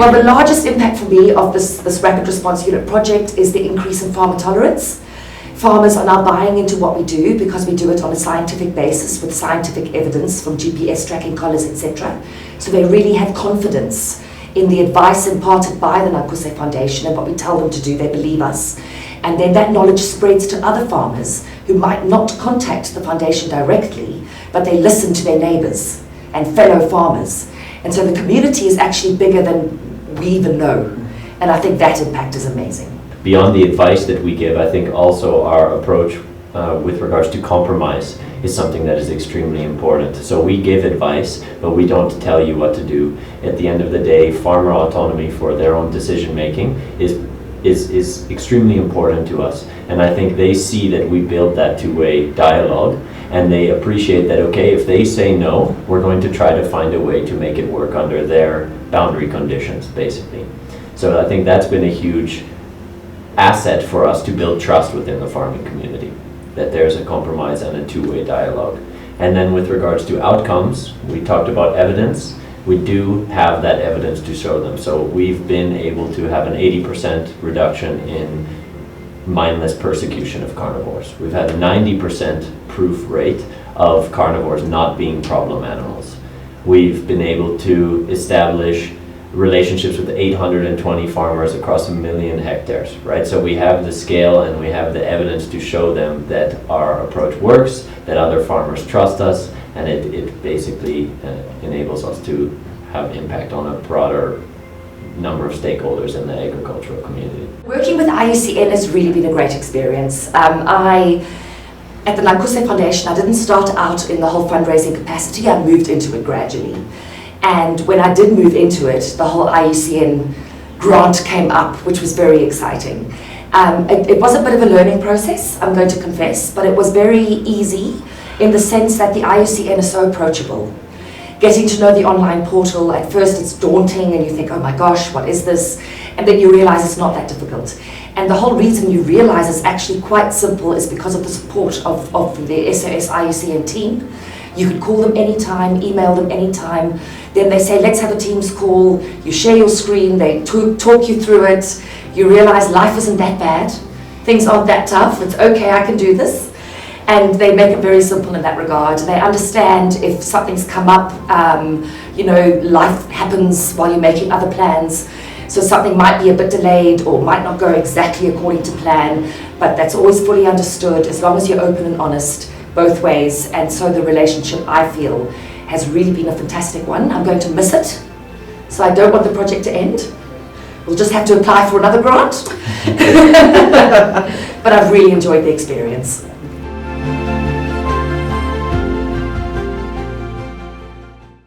Well, the largest impact for me of this Rapid Response Unit project is the increase in farmer tolerance. Farmers are now buying into what we do because we do it on a scientific basis with scientific evidence from GPS tracking collars, etc. So they really have confidence in the advice imparted by the Naankuse Foundation and what we tell them to do. They believe us. And then that knowledge spreads to other farmers who might not contact the foundation directly, but they listen to their neighbours and fellow farmers. And so the community is actually bigger than we even know. And I think that impact is amazing. Beyond the advice that we give, I think also our approach with regards to compromise is something that is extremely important. So we give advice, but we don't tell you what to do. At the end of the day, farmer autonomy for their own decision making is extremely important to us. And I think they see that we build that two-way dialogue, and they appreciate that, okay, if they say no, we're going to try to find a way to make it work under their boundary conditions, basically. So I think that's been a huge asset for us to build trust within the farming community, that there's a compromise and a two-way dialogue. And then with regards to outcomes, we talked about evidence. We do have that evidence to show them. So we've been able to have an 80% reduction in mindless persecution of carnivores. We've had a 90% proof rate of carnivores not being problem animals. We've been able to establish relationships with 820 farmers across 1 million hectares, right? So we have the scale and we have the evidence to show them that our approach works, that other farmers trust us, and it basically enables us to have impact on a broader number of stakeholders in the agricultural community. Working with IUCN has really been a great experience. At the Naankuse Foundation, I didn't start out in the whole fundraising capacity, I moved into it gradually. And when I did move into it, the whole IUCN grant came up, which was very exciting. It was a bit of a learning process, I'm going to confess, but it was very easy in the sense that the IUCN is so approachable. Getting to know the online portal, at first it's daunting and you think, oh my gosh, what is this? And then you realize it's not that difficult. And the whole reason you realize it's actually quite simple is because of the support of the SOS IUCN team. You could call them anytime, email them anytime. Then they say, let's have a Teams call. You share your screen, they talk you through it. You realize life isn't that bad. Things aren't that tough. It's okay, I can do this. And they make it very simple in that regard. They understand if something's come up, life happens while you're making other plans. So something might be a bit delayed or might not go exactly according to plan, but that's always fully understood as long as you're open and honest both ways. And so the relationship, I feel, has really been a fantastic one. I'm going to miss it, so I don't want the project to end. We'll just have to apply for another grant. But I've really enjoyed the experience.